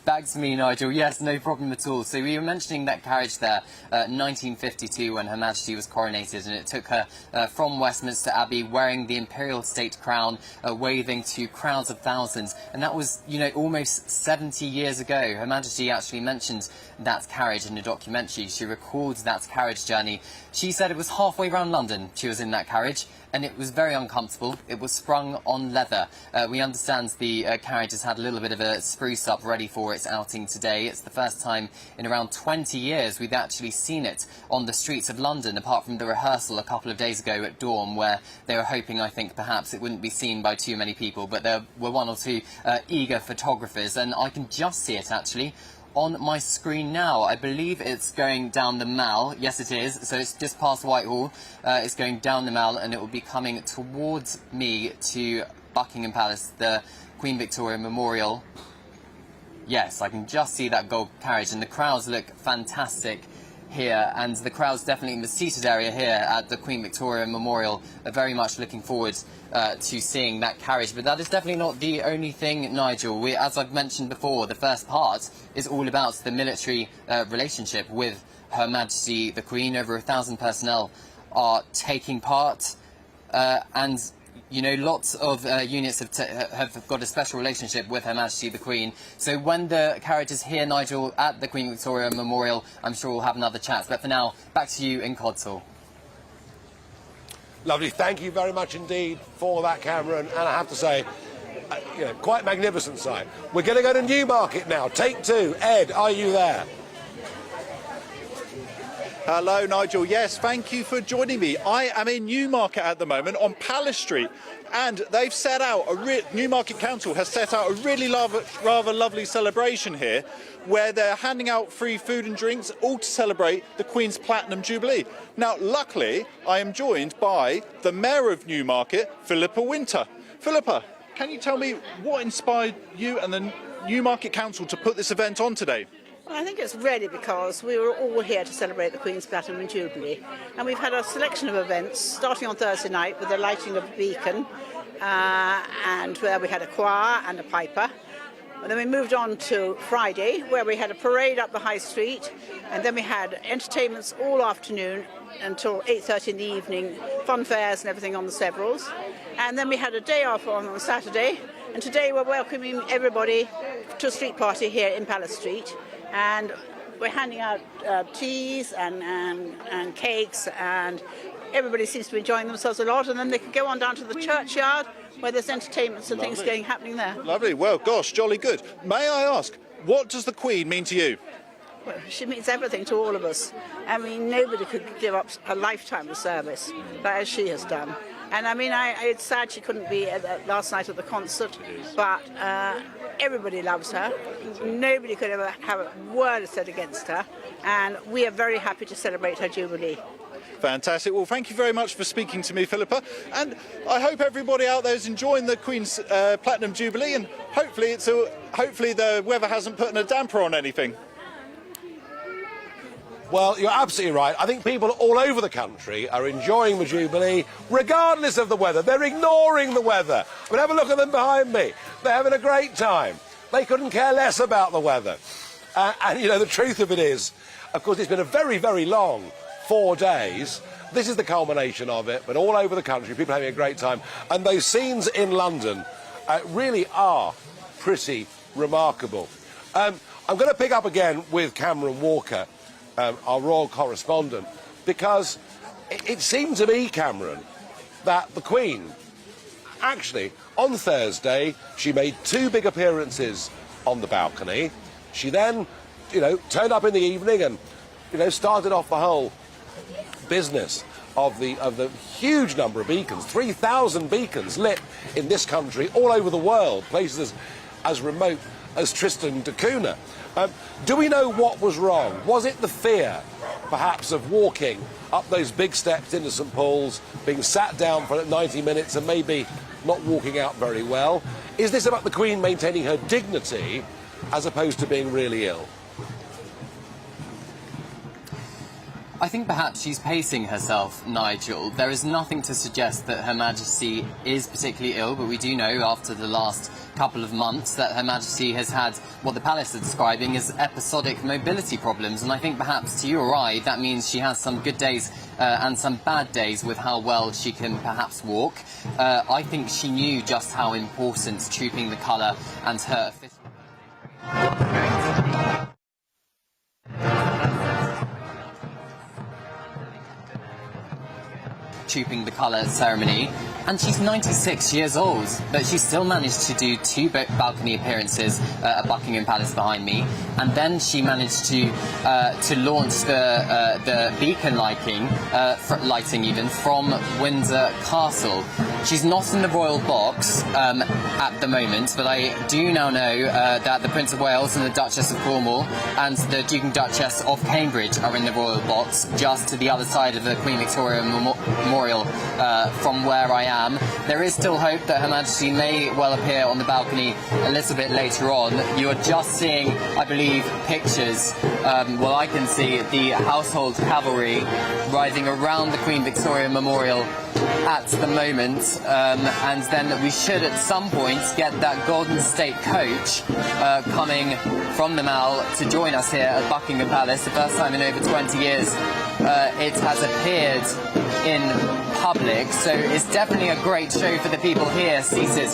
Back to me, Nigel. Yes, no problem at all. So we were mentioning that carriage there, 1952, when Her Majesty was coronated, and it took her from Westminster Abbey wearing the imperial state crown, waving to crowds of thousands. And that was, you know, almost 70 years ago. Her Majesty actually mentioned that carriage in a documentary. She recalled that carriage journey. She said it was halfway around London she was in that carriage, and it was very uncomfortable. It was sprung on leather. We understand the carriage has had a little bit of a spruce up ready for it its outing today. It's the first time in around 20 years we've actually seen it on the streets of London, apart from the rehearsal a couple of days ago at Dawn, where they were hoping, I think, perhaps it wouldn't be seen by too many people, but there were one or two eager photographers, and I can just see it actually on my screen now. I believe it's going down the Mall. Yes, it is. So it's just past Whitehall. It's going down the Mall, and it will be coming towards me to Buckingham Palace, the Queen Victoria Memorial. Yes, I can just see that gold carriage, and the crowds look fantastic here, and the crowds definitely in the seated area here at the Queen Victoria Memorial are very much looking forward to seeing that carriage. But that is definitely not the only thing, Nigel. As I've mentioned before, the first part is all about the military relationship with Her Majesty the Queen. Over 1,000 personnel are taking part, and you know, lots of units have got a special relationship with Her Majesty the Queen. So when the carriage is here, Nigel, at the Queen Victoria Memorial, I'm sure we'll have another chat. But for now, back to you in Codsall.
Lovely. Thank you very much indeed for that, Cameron. And I have to say, you know, quite magnificent sight. We're going to go to Newmarket now. Take two. Ed, are you there?
Hello, Nigel. Yes, thank you for joining me. I am in Newmarket at the moment on Palace Street, and they've set out Newmarket Council has set out a really rather lovely celebration here, where they're handing out free food and drinks, all to celebrate the Queen's Platinum Jubilee. Now, luckily, I am joined by the Mayor of Newmarket, Philippa Winter. Philippa, can you tell me what inspired you and the Newmarket Council to put this event on today?
Well, I think it's really because we were all here to celebrate the Queen's Platinum Jubilee, and we've had a selection of events starting on Thursday night with the lighting of the beacon, and where we had a choir and a piper. And then we moved on to Friday, where we had a parade up the High Street, and then we had entertainments all afternoon until 8:30 in the evening, fun fairs and everything on the Severals. And then we had a day off on Saturday, and today we're welcoming everybody to a street party here in Palace Street. And we're handing out teas and cakes, and everybody seems to be enjoying themselves a lot. And then they can go on down to the churchyard, where there's entertainments and things happening there.
Lovely. Well, gosh, jolly good. May I ask, what does the Queen mean to you?
Well, she means everything to all of us. I mean, nobody could give up a lifetime of service, but as she has done. And I mean, it's sad she couldn't be last night at the concert, but everybody loves her. Nobody could ever have a word said against her, and we are very happy to celebrate her Jubilee.
Fantastic. Well, thank you very much for speaking to me, Philippa. And I hope everybody out there is enjoying the Queen's Platinum Jubilee, and hopefully the weather hasn't put a damper on anything.
Well, you're absolutely right. I think people all over the country are enjoying the Jubilee, regardless of the weather. They're ignoring the weather. I mean, have a look at them behind me. They're having a great time. They couldn't care less about the weather. And, you know, the truth of it is, of course, it's been a very, very long 4 days. This is the culmination of it, but all over the country, people are having a great time. And those scenes in London really are pretty remarkable. I'm going to pick up again with Cameron Walker, our royal correspondent, because it seemed to me, Cameron, that the Queen, actually, on Thursday, she made 2 big appearances on the balcony. She then, you know, turned up in the evening and, you know, started off the whole business of the huge number of beacons, 3,000 beacons lit in this country, all over the world, places as remote as Tristan da Cunha. Do we know what was wrong? Was it the fear, perhaps, of walking up those big steps into St Paul's, being sat down for 90 minutes and maybe not walking out very well? Is this about the Queen maintaining her dignity as opposed to being really ill?
I think perhaps she's pacing herself, Nigel. There is nothing to suggest that Her Majesty is particularly ill, but we do know after the last couple of months that Her Majesty has had what the palace are describing as episodic mobility problems, and I think perhaps to you or I that means she has some good days and some bad days with how well she can perhaps walk. I think she knew just how important trooping the colour and her official... trooping the colour ceremony And she's 96 years old, but she still managed to do 2 balcony appearances at Buckingham Palace behind me, and then she managed to launch the beacon lighting even from Windsor Castle. She's not in the royal box at the moment, but I do now know that the Prince of Wales and the Duchess of Cornwall and the Duke and Duchess of Cambridge are in the royal box, just to the other side of the Queen Victoria Memorial from where I am. There is still hope that Her Majesty may well appear on the balcony a little bit later on. You are just seeing, I believe, pictures, well, I can see the household cavalry riding around the Queen Victoria Memorial at the moment, and then we should at some point get that Golden State coach coming from the Mall to join us here at Buckingham Palace. The first time in over 20 years it has appeared in public, so it's definitely a great show for the people here seated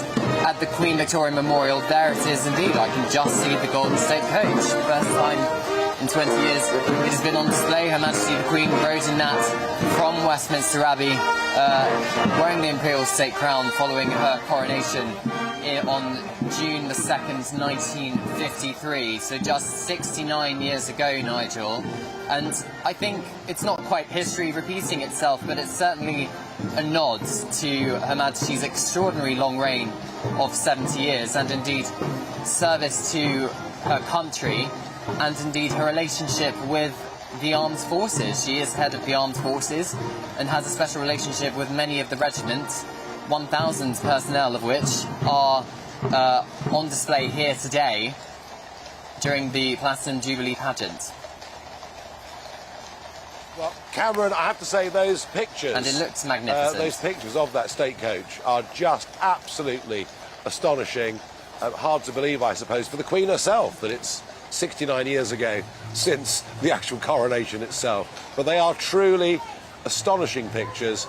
at the Queen Victoria Memorial. There it is indeed. I can just see the Golden State coach. First time in 20 years it has been on display. Her Majesty the Queen rode in that from Westminster Abbey, wearing the Imperial State Crown following her coronation on June the 2nd, 1953, so just 69 years ago, Nigel. And I think it's not quite history repeating itself, but it's certainly a nod to Her Majesty's extraordinary long reign of 70 years, and indeed service to her country, and indeed her relationship with the armed forces. She is head of the armed forces and has a special relationship with many of the regiments, 1,000 personnel of which are on display here today during the Platinum Jubilee pageant.
Well, Cameron, I have to say those pictures...
And it looks magnificent.
Those pictures of that state coach are just absolutely astonishing. Hard to believe, I suppose, for the Queen herself, that it's 69 years ago since the actual coronation itself. But they are truly astonishing pictures.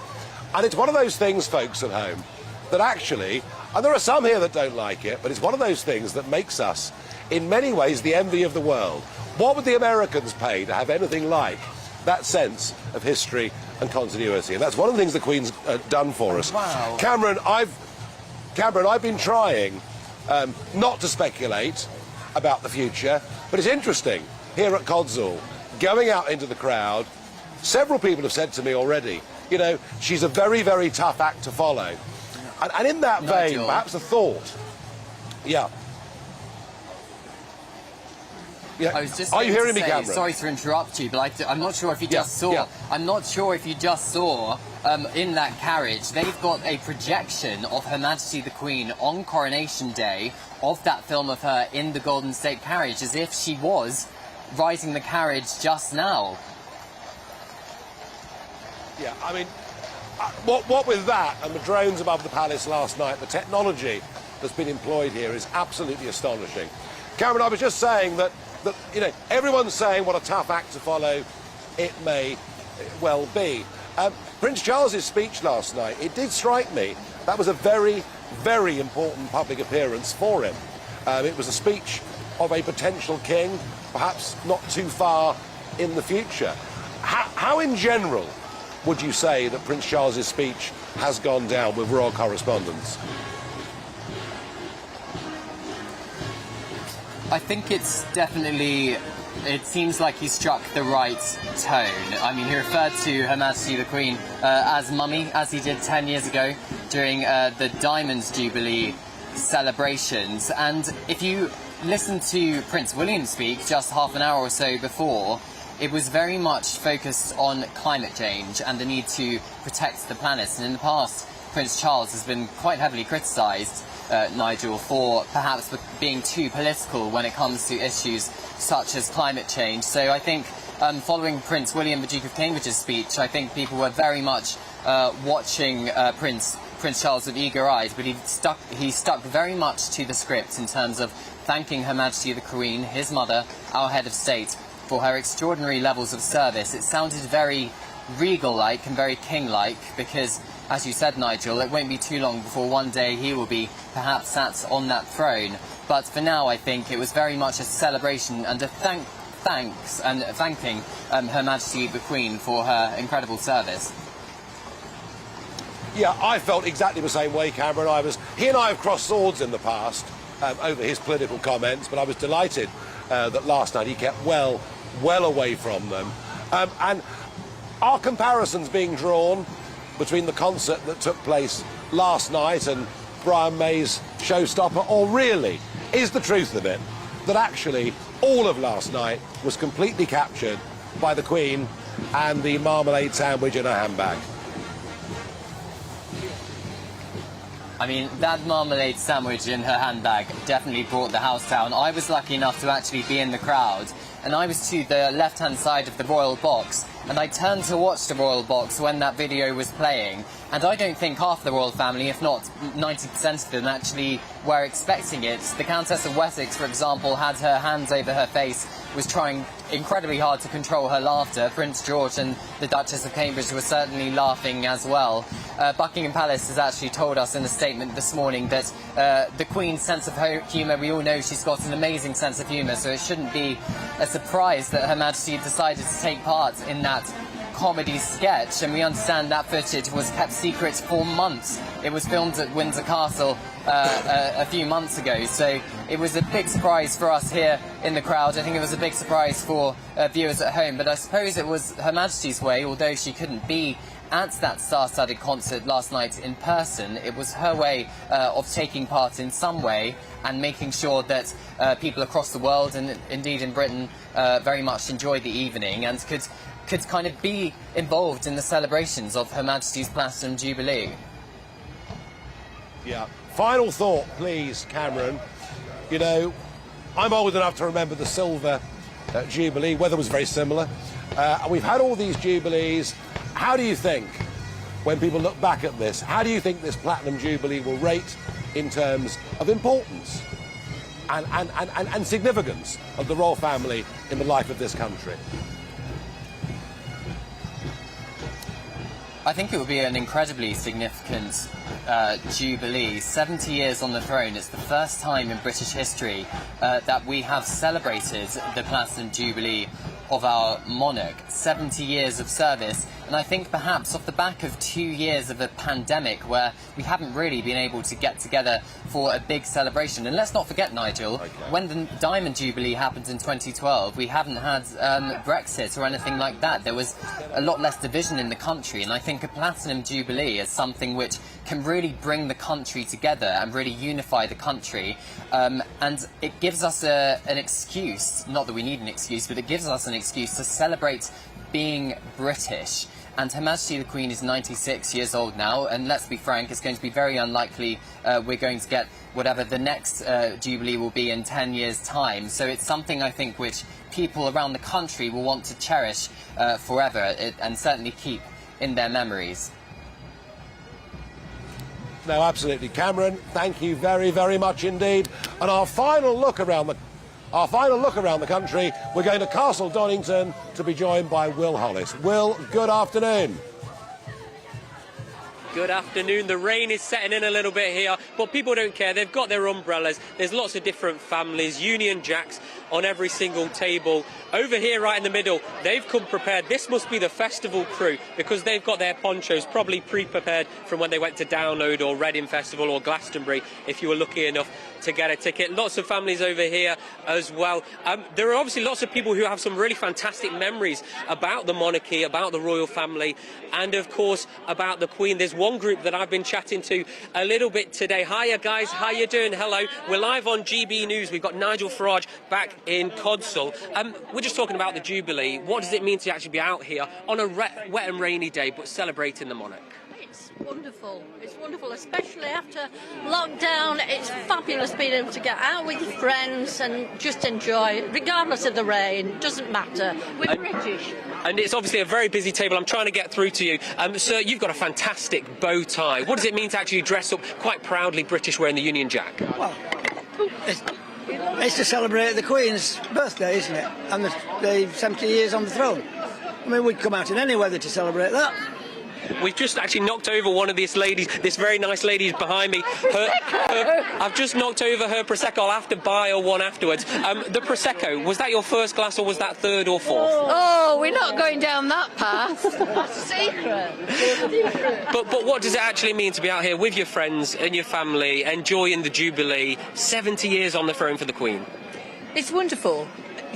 And it's one of those things, folks at home, that actually, and there are some here that don't like it, but it's one of those things that makes us, in many ways, the envy of the world. What would the Americans pay to have anything like that sense of history and continuity? And that's one of the things the Queen's done for us.
Wow.
Cameron, I've been trying not to speculate about the future, but it's interesting, here at Codsall, going out into the crowd, several people have said to me already, you know, she's a very, very tough act to follow. And in that vein,
Nigel,
perhaps a thought. Yeah.
I was just
Are you hearing me,
say,
Cameron?
sorry to interrupt you, but I'm not sure if you just saw.
Yeah.
I'm not sure if you just saw in that carriage. They've got a projection of Her Majesty the Queen on Coronation Day of that film of her in the Golden State carriage, as if she was riding the carriage just now.
Yeah, I mean, what with that and the drones above the palace last night, the technology that's been employed here is absolutely astonishing. Cameron, I was just saying that you know, everyone's saying what a tough act to follow it may well be. Prince Charles's speech last night, it did strike me that was a very, very important public appearance for him. It was a speech of a potential king, perhaps not too far in the future. How in general would you say that Prince Charles's speech has gone down with royal correspondence?
I think it's definitely, it seems like he struck the right tone. I mean, he referred to Her Majesty the Queen as Mummy, as he did 10 years ago during the Diamond Jubilee celebrations. And if you listen to Prince William speak just half an hour or so before, it was very much focused on climate change and the need to protect the planet. And in the past, Prince Charles has been quite heavily criticised, Nigel, for perhaps being too political when it comes to issues such as climate change. So I think following Prince William, the Duke of Cambridge's speech, I think people were very much watching Prince Charles with eager eyes, but he stuck very much to the script in terms of thanking Her Majesty the Queen, his mother, our head of state, for her extraordinary levels of service. It sounded very regal-like and very king-like because, as you said, Nigel, it won't be too long before one day he will be perhaps sat on that throne. But for now, I think it was very much a celebration and a thanks and thanking Her Majesty the Queen for her incredible service.
Yeah, I felt exactly the same way, Cameron. He and I have crossed swords in the past over his political comments, but I was delighted that last night he kept well away from them. And are comparisons being drawn between the concert that took place last night and Brian May's showstopper, or really is the truth of it that actually all of last night was completely captured by the Queen and the marmalade sandwich in her handbag?
I mean, that marmalade sandwich in her handbag definitely brought the house down. I was lucky enough to actually be in the crowd, and I was to the left-hand side of the royal box, and I turned to watch the royal box when that video was playing, and I don't think half the royal family, if not 90% of them, actually were expecting it. The Countess of Wessex, for example, had her hands over her face, was trying incredibly hard to control her laughter. Prince George and the Duchess of Cambridge were certainly laughing as well. Buckingham Palace has actually told us in a statement this morning that the Queen's sense of humour, we all know she's got an amazing sense of humour, so it shouldn't be a surprise that Her Majesty decided to take part in that comedy sketch, and we understand that footage was kept secret for months. It was filmed at Windsor Castle a few months ago, so it was a big surprise for us here in the crowd. I think it was a big surprise for viewers at home, but I suppose it was Her Majesty's way, although she couldn't be at that star-studded concert last night in person. It was her way of taking part in some way and making sure that people across the world, and indeed in Britain, very much enjoyed the evening and could kind of be involved in the celebrations of Her Majesty's Platinum Jubilee.
Yeah. Final thought, please, Cameron. You know, I'm old enough to remember the Silver Jubilee. Weather was very similar. We've had all these Jubilees. How do you think, when people look back at this, how do you think this Platinum Jubilee will rate in terms of importance and significance of the royal family in the life of this country?
I think it would be an incredibly significant Jubilee. 70 years on the throne. It's the first time in British history that we have celebrated the Platinum Jubilee of our monarch. 70 years of service. And I think perhaps off the back of 2 years of a pandemic where we haven't really been able to get together for a big celebration. And let's not forget, Nigel, when the Diamond Jubilee happened in 2012, we haven't had Brexit or anything like that. There was a lot less division in the country. And I think a Platinum Jubilee is something which can really bring the country together and really unify the country. And it gives us an excuse, not that we need an excuse, but it gives us an excuse to celebrate being British. And Her Majesty the Queen is 96 years old now, and let's be frank, it's going to be very unlikely we're going to get whatever the next Jubilee will be in 10 years' time. So it's something, I think, which people around the country will want to cherish forever and certainly keep in their memories.
No, absolutely. Cameron, thank you very, very much indeed. And our final look around the country, we're going to Castle Donington to be joined by Will Hollis. Will, good afternoon.
Good afternoon. The rain is setting in a little bit here, but people don't care. They've got their umbrellas. There's lots of different families, Union Jacks on every single table. Over here, right in the middle, they've come prepared. This must be the festival crew because they've got their ponchos probably pre-prepared from when they went to Download or Reading Festival or Glastonbury, if you were lucky enough to get a ticket. Lots of families over here as well. There are obviously lots of people who have some really fantastic memories about the monarchy, about the royal family, and of course about the Queen. There's one group that I've been chatting to a little bit today. Hiya guys, how you doing? Hello. We're live on GB News. We've got Nigel Farage back in Codsall. We're just talking about the Jubilee. What does it mean to actually be out here on a wet and rainy day but celebrating the monarch?
It's wonderful. It's wonderful, especially after lockdown. It's fabulous being able to get out with your friends and just enjoy, regardless of the rain. Doesn't matter. We're British.
And it's obviously a very busy table. I'm trying to get through to you. Sir, you've got a fantastic bow tie. What does it mean to actually dress up quite proudly British wearing the Union Jack?
Well, it's to celebrate the Queen's birthday, isn't it? And the 70 years on the throne. I mean, we'd come out in any weather to celebrate that.
We've just actually knocked over one of these ladies, this very nice lady behind me. I've just knocked over her Prosecco. I'll have to buy her one afterwards. The Prosecco, was that your first glass or was that third or fourth?
Oh, we're not going down that path. That's a secret.
But what does it actually mean to be out here with your friends and your family, enjoying the Jubilee, 70 years on the throne for the Queen?
It's wonderful.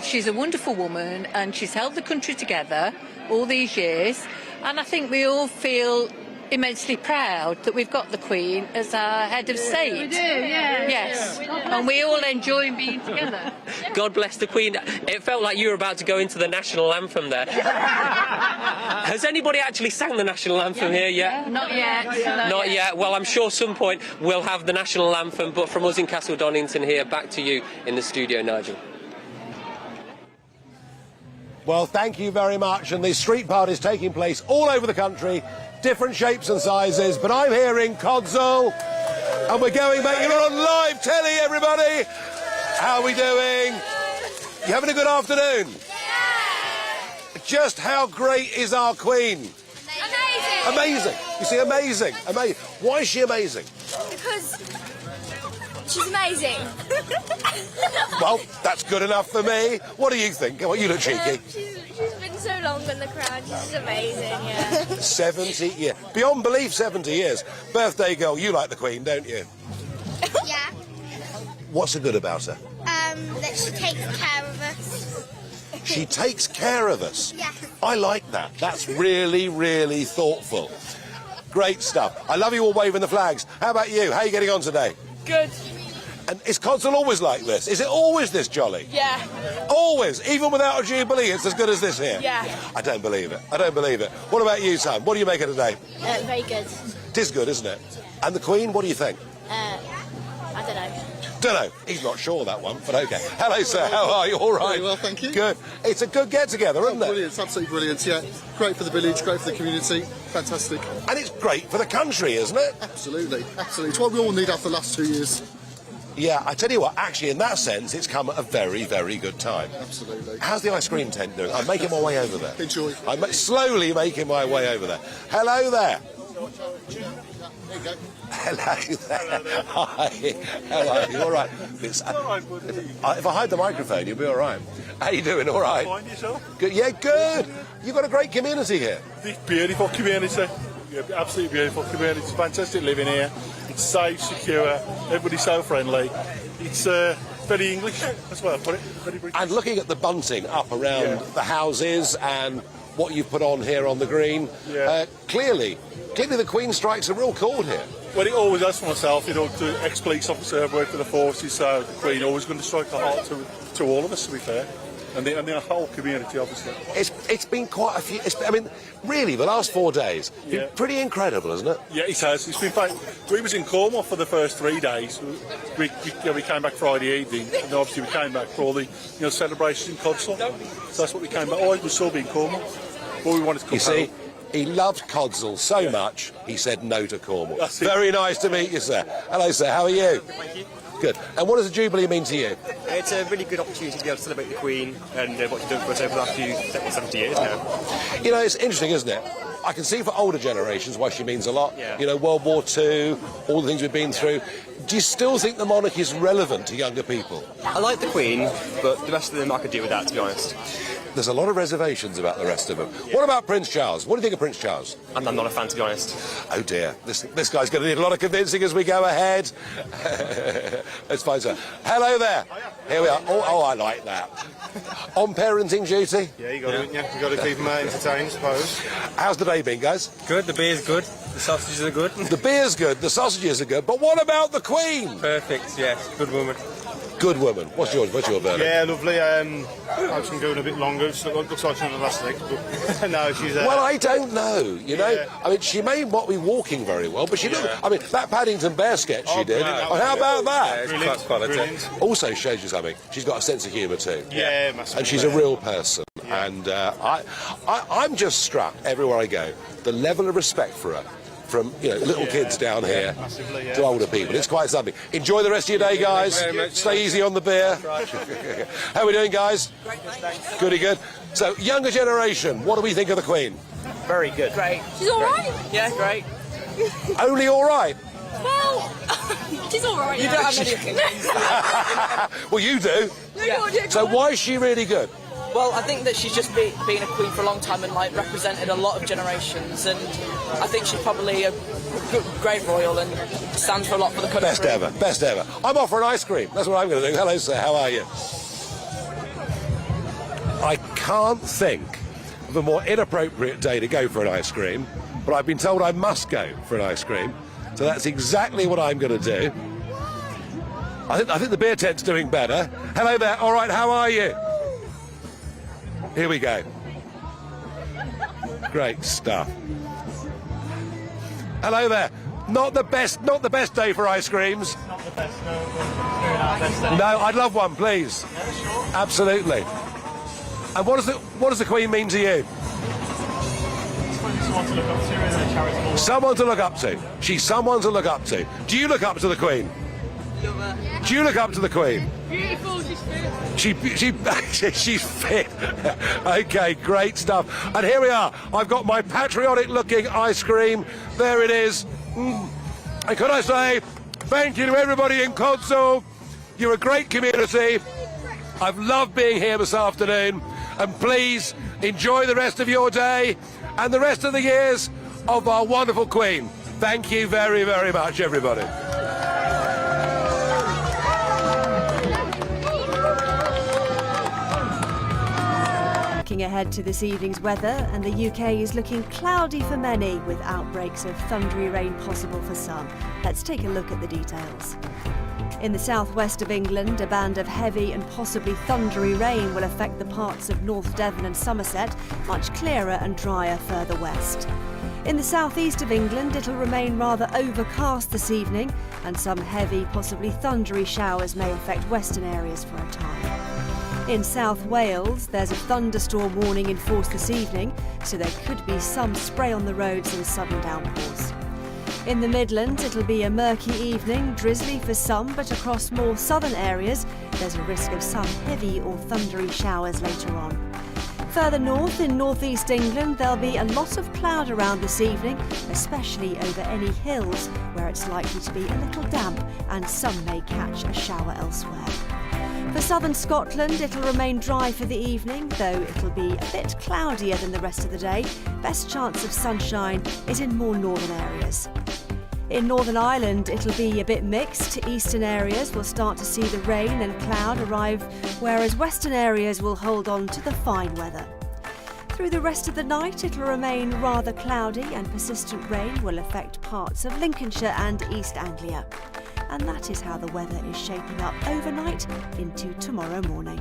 She's a wonderful woman and she's held the country together all these years, and I think we all feel immensely proud that we've got the Queen as our head of state. We do, yeah. Yes, and we all enjoy being together.
God bless the Queen. It felt like you were about to go into the national anthem there. Has anybody actually sang the national anthem here yet?
Not yet.
Not yet. Well, I'm sure some point we'll have the national anthem, but from us in Castle Donington here, back to you in the studio, Nigel.
Well, thank you very much. And the street party's taking place all over the country, different shapes and sizes. But I'm here in Codsall, and we're going back. You're on live telly, everybody. How are we doing? You having a good afternoon? Yeah. Just how great is our Queen?
Amazing.
Amazing. You see, amazing. Amazing. Why is she amazing?
Because she's amazing.
Well, that's good enough for me. What do you think? Come on, you look cheeky.
She's been so long on the crown. She's amazing, yeah.
70 years. Beyond belief, 70 years. Birthday girl, you like the Queen, don't you?
Yeah.
What's so good about her?
That she takes care of us.
She takes care of us.
Yeah.
I like that. That's really, really thoughtful. Great stuff. I love you all waving the flags. How about you? How are you getting on today?
Good.
And is Codsall always like this? Is it always this jolly?
Yeah.
Always? Even without a Jubilee, it's as good as this here?
Yeah.
I don't believe it. I don't believe it. What about you, Sam? What do you make of today?
Very good.
It is good, isn't it? And the Queen, what do you think?
I don't know.
Don't know. He's not sure, that one, but OK. Hello, sir. How are you? All right?
Very well, thank you.
Good. It's a good get-together, isn't it?
Brilliant. It's absolutely brilliant, yeah. Great for the village, great for the community. Fantastic.
And it's great for the country, isn't it?
Absolutely. Absolutely. It's what we all need after the last 2 years.
Yeah, I tell you what, actually, in that sense, it's come at a very, very good time.
Absolutely.
How's the ice cream tent doing? I'm making my way over there.
Enjoy.
I'm slowly making my way over there. Hello there.
There you go.
Hello there. Hi. How are you? All right. If I hide the microphone, you'll be all right. How you doing? All right.
Find yourself?
Good. Yeah, good. You've got a great community here.
This beautiful community. Yeah, absolutely beautiful community. It's fantastic living here. It's safe, secure. Everybody's so friendly. It's very English. That's what I put it. Very British.
And looking at the bunting up around the houses and what you've put on here on the green, clearly the Queen strikes a real chord here.
Well, it always has for myself. You know, to ex-police officer, I've worked for the forces, so the Queen always going to strike the heart to all of us, to be fair. And the whole community, obviously.
It's been quite a few. I mean, really, the last 4 days, been pretty incredible, hasn't it?
Yeah, it has. It's been. We was in Cornwall for the first 3 days. We came back Friday evening, and obviously we came back for all the celebrations in Codsall. So that's what we came back. Oh, we'll still be in Cornwall, but we wanted to come.
You see, he loved Codsall so much, he said no to Cornwall. Very nice to meet you, sir. Hello, sir. How are you?
Thank you.
Good. And what does the Jubilee mean to you?
It's a really good opportunity to be able to celebrate the Queen and what she's done for us over the last 70 years now.
You know, it's interesting, isn't it? I can see for older generations why she means a lot.
Yeah.
You know, World War II, all the things we've been through. Do you still think the monarchy is relevant to younger people?
I like the Queen, but the rest of them I could do with that, to be honest.
There's a lot of reservations about the rest of them. Yeah. What about Prince Charles? What do you think of Prince Charles?
I'm not a fan, to be honest.
Oh dear, this guy's going to need a lot of convincing as we go ahead. That's fine, sir. Hello there. Here we are. Oh, I like that. On parenting duty?
Yeah, you got to, yeah. You got to keep them entertained, I suppose.
How's the day been, guys?
Good. The beer's good. The sausages are good.
The beer's good. The sausages are good. But what about the Queen?
Perfect. Yes, good woman.
Good woman. What's your verdict?
Yeah, lovely. I was going a bit longer. It looks like she's on the last leg, but no, she's.
Well, I don't know. You know, I mean, she may not be walking very well, but she looked. I mean, that Paddington Bear sketch she did. How about that?
Yeah, it's quality.
Also shows you something. She's got a sense of humour too.
Yeah, massively.
And she's a real person. Yeah. And I'm just struck everywhere I go. The level of respect for her. From little kids down here to older people. It's quite something. Enjoy the rest of your day, guys. Stay easy on the beer. How are we doing, guys? Goody good. So, younger generation, what do we think of the Queen?
Very good.
Great. She's all right.
Yeah, great.
Only all right?
Well, she's all right.
You don't have many opinions.
Well, you do. So why is she really good?
Well, I think that she's just been a queen for a long time and like represented a lot of generations, and I think she's probably a great royal and stands for a lot for the country.
Best ever, best ever. I'm off for an ice cream. That's what I'm going to do. Hello, sir. How are you? I can't think of a more inappropriate day to go for an ice cream, but I've been told I must go for an ice cream, so that's exactly what I'm going to do. I think the beer tent's doing better. Hello there. All right, how are you? Here we go. Great stuff. Hello there. Not the best day for ice creams.
Not the best, no. We're doing our best day.
No, I'd love one, please.
Yeah, sure.
Absolutely. And what does the Queen mean to you?
Someone to look up to in a charitable.
Someone to look up to. She's someone to look up to. Do you look up to the Queen?
Love her.
Do you look up to the Queen?
Beautiful, she's fit.
She's fit. Okay, great stuff. And here we are. I've got my patriotic-looking ice cream. There it is. And could I say thank you to everybody in Codsall. You're a great community. I've loved being here this afternoon. And please enjoy the rest of your day and the rest of the years of our wonderful Queen. Thank you very, very much, everybody.
Looking ahead to this evening's weather, and the UK is looking cloudy for many, with outbreaks of thundery rain possible for some. Let's take a look at the details. In the southwest of England, a band of heavy and possibly thundery rain will affect the parts of North Devon and Somerset, much clearer and drier further west. In the southeast of England, it'll remain rather overcast this evening, and some heavy, possibly thundery showers may affect western areas for a time. In South Wales, there's a thunderstorm warning in force this evening, so there could be some spray on the roads and sudden downpours. In the Midlands, it'll be a murky evening, drizzly for some, but across more southern areas, there's a risk of some heavy or thundery showers later on. Further north, in northeast England, there'll be a lot of cloud around this evening, especially over any hills, where it's likely to be a little damp, and some may catch a shower elsewhere. For southern Scotland, it'll remain dry for the evening, though it'll be a bit cloudier than the rest of the day. Best chance of sunshine is in more northern areas. In Northern Ireland, it'll be a bit mixed. Eastern areas will start to see the rain and cloud arrive, whereas western areas will hold on to the fine weather. Through the rest of the night, it'll remain rather cloudy, and persistent rain will affect parts of Lincolnshire and East Anglia. And that is how the weather is shaping up overnight into tomorrow morning.